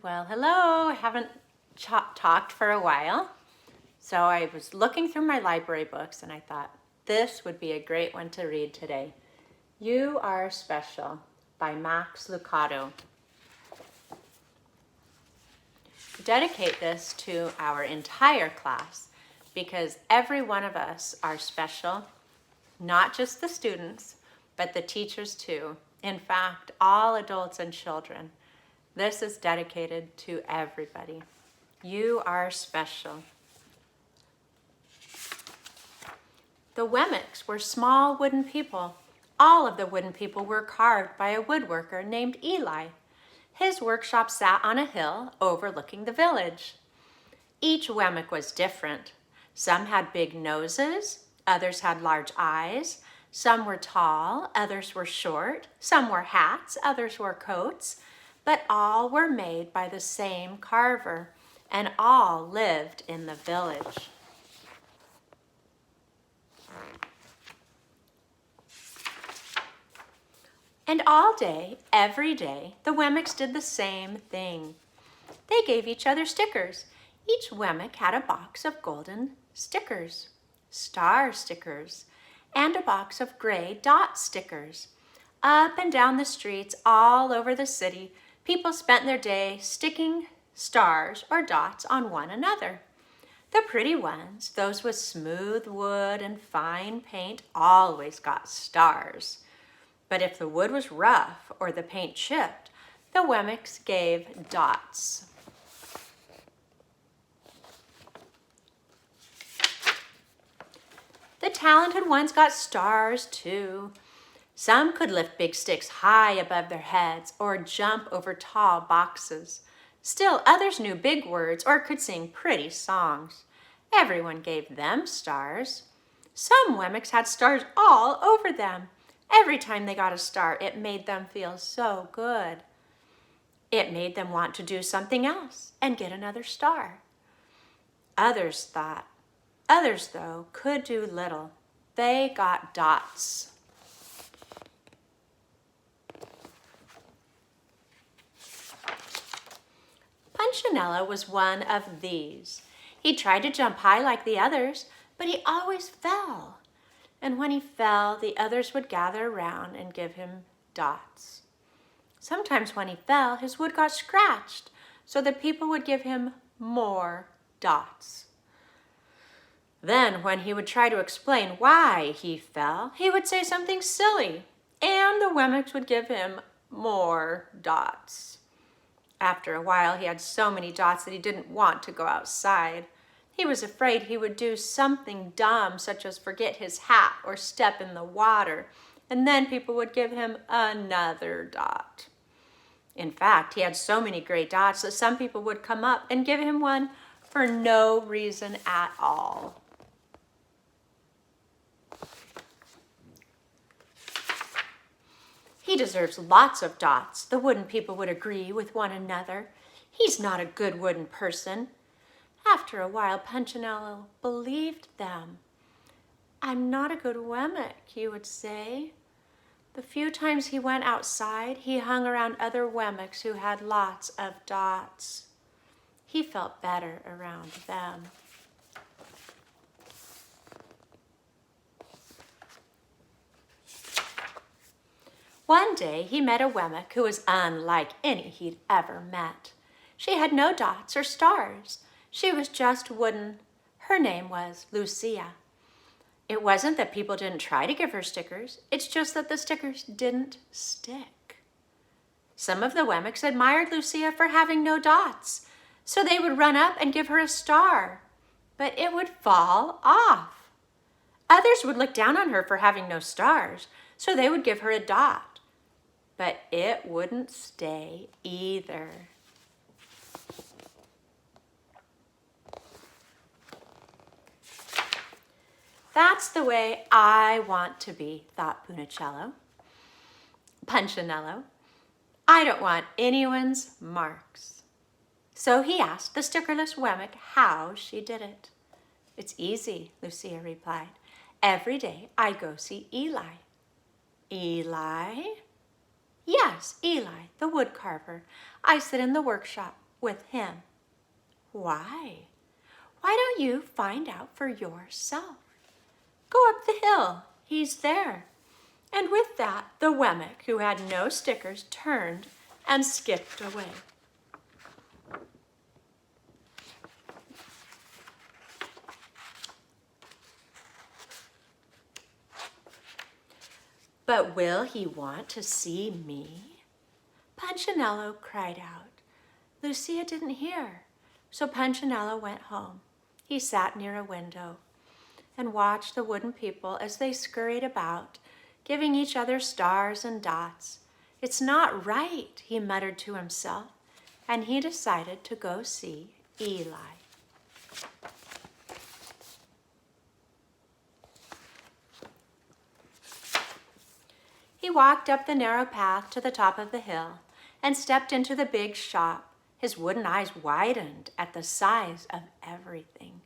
Well, hello. I haven't talked for a while. So I was looking through my library books and I thought this would be a great one to read today. You Are Special by Max Lucado. Dedicate this to our entire class because every one of us are special, not just the students, but the teachers too. In fact, all adults and children. This is dedicated to everybody. You are special. The Wemmicks were small wooden people. All of the wooden people were carved by a woodworker named Eli. His workshop sat on a hill overlooking the village. Each Wemmick was different. Some had big noses, others had large eyes, some were tall, others were short, some wore hats, others wore coats, but all were made by the same carver, and all lived in the village. And all day, every day, the Wemmicks did the same thing. They gave each other stickers. Each Wemmick had a box of golden stickers, star stickers, and a box of gray dot stickers. Up and down the streets all over the city, people spent their day sticking stars or dots on one another. The pretty ones, those with smooth wood and fine paint, always got stars. But if the wood was rough or the paint chipped, the Wemmicks gave dots. The talented ones got stars too. Some could lift big sticks high above their heads or jump over tall boxes. Still, others knew big words or could sing pretty songs. Everyone gave them stars. Some Wemmicks had stars all over them. Every time they got a star, it made them feel so good. It made them want to do something else and get another star. Others, though, could do little. They got dots. Punchinello was one of these. He tried to jump high like the others, but he always fell. And when he fell, the others would gather around and give him dots. Sometimes when he fell, his wood got scratched, so the people would give him more dots. Then when he would try to explain why he fell, he would say something silly, and the Wemmicks would give him more dots. After a while, he had so many dots that he didn't want to go outside. He was afraid he would do something dumb, such as forget his hat or step in the water, and then people would give him another dot. In fact, he had so many gray dots that some people would come up and give him one for no reason at all. He deserves lots of dots, the wooden people would agree with one another. He's not a good wooden person. After a while, Punchinello believed them. I'm not a good Wemmick, he would say. The few times he went outside, he hung around other Wemmicks who had lots of dots. He felt better around them. One day, he met a Wemmick who was unlike any he'd ever met. She had no dots or stars. She was just wooden. Her name was Lucia. It wasn't that people didn't try to give her stickers. It's just that the stickers didn't stick. Some of the Wemmicks admired Lucia for having no dots, so they would run up and give her a star, but it would fall off. Others would look down on her for having no stars, so they would give her a dot, but it wouldn't stay either. That's the way I want to be, thought Punchinello. I don't want anyone's marks. So he asked the stickerless Wemmick how she did it. It's easy, Lucia replied. Every day I go see Eli. Eli? Yes, Eli, the wood carver. I sit in the workshop. with him. Why? Why don't you find out for yourself? Go up the hill. He's there. And with that, the Wemmick, who had no stickers, turned and skipped away. But will he want to see me? Punchinello cried out. Lucia didn't hear, so Punchinello went home. He sat near a window and watched the wooden people as they scurried about, giving each other stars and dots. It's not right, he muttered to himself, and he decided to go see Eli. He walked up the narrow path to the top of the hill and stepped into the big shop. His wooden eyes widened at the size of everything.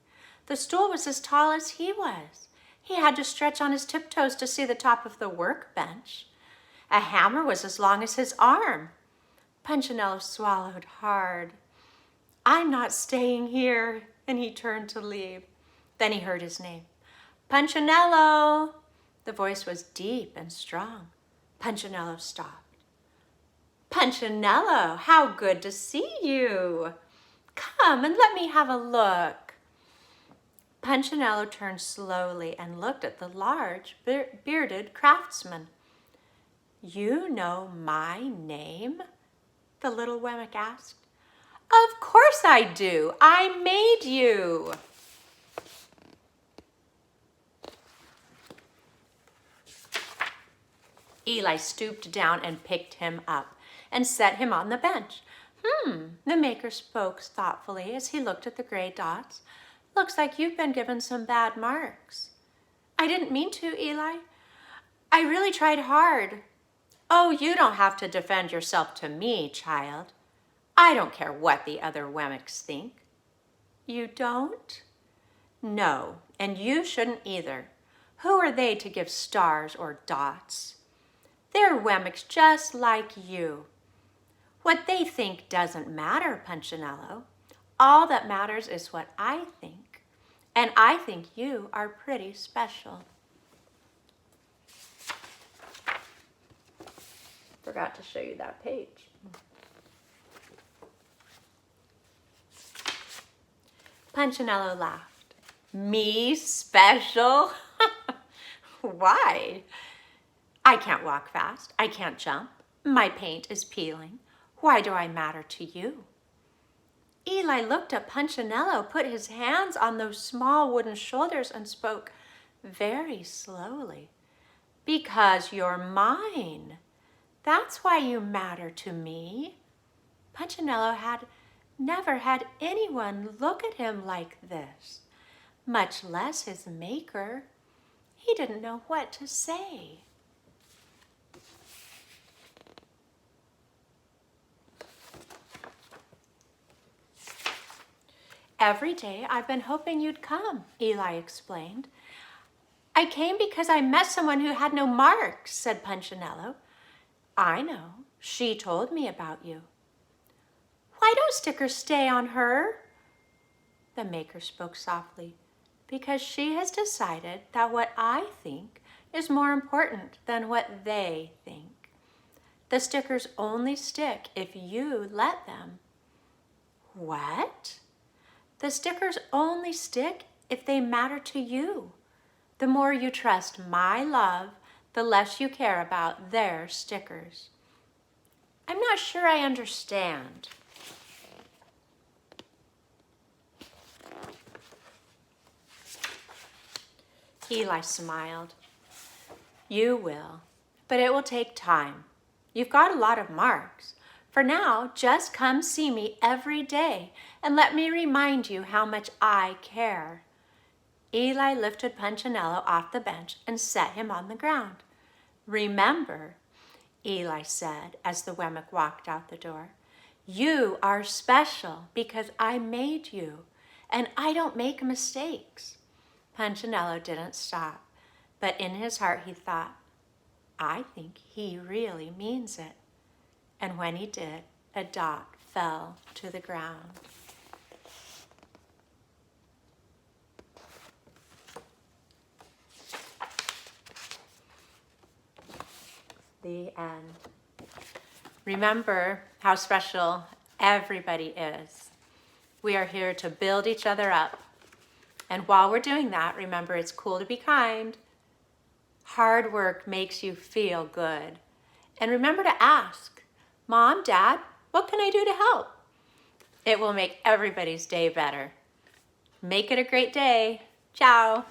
The stool was as tall as he was. He had to stretch on his tiptoes to see the top of the workbench. A hammer was as long as his arm. Punchinello swallowed hard. I'm not staying here, and he turned to leave. Then he heard his name. Punchinello! The voice was deep and strong. Punchinello stopped. Punchinello, how good to see you! Come and let me have a look. Punchinello turned slowly and looked at the large, bearded craftsman. You know my name? The little Wemmick asked. Of course I do. I made you. Eli stooped down and picked him up and set him on the bench. The maker spoke thoughtfully as he looked at the gray dots. Looks like you've been given some bad marks. I didn't mean to, Eli. I really tried hard. Oh, you don't have to defend yourself to me, child. I don't care what the other Wemmicks think. You don't? No, and you shouldn't either. Who are they to give stars or dots? They're Wemmicks just like you. What they think doesn't matter, Punchinello. All that matters is what I think. And I think you are pretty special. Forgot to show you that page. Punchinello laughed. Me special? Why? I can't walk fast. I can't jump. My paint is peeling. Why do I matter to you? Eli looked at Punchinello, put his hands on those small wooden shoulders and spoke very slowly. Because you're mine. That's why you matter to me. Punchinello had never had anyone look at him like this, much less his maker. He didn't know what to say. Every day I've been hoping you'd come, Eli explained. I came because I met someone who had no marks, said Punchinello. I know. She told me about you. Why don't stickers stay on her? The maker spoke softly. Because she has decided that what I think is more important than what they think. The stickers only stick if you let them. What? The stickers only stick if they matter to you. The more you trust my love, the less you care about their stickers. I'm not sure I understand. Eli smiled. You will, but it will take time. You've got a lot of marks. For now, just come see me every day and let me remind you how much I care. Eli lifted Punchinello off the bench and set him on the ground. Remember, Eli said as the Wemmick walked out the door, you are special because I made you, and I don't make mistakes. Punchinello didn't stop, but in his heart he thought, I think he really means it. And when he did, a dot fell to the ground. The end. Remember how special everybody is. We are here to build each other up. And while we're doing that, remember it's cool to be kind. Hard work makes you feel good. And remember to ask, Mom, Dad, what can I do to help? It will make everybody's day better. Make it a great day. Ciao.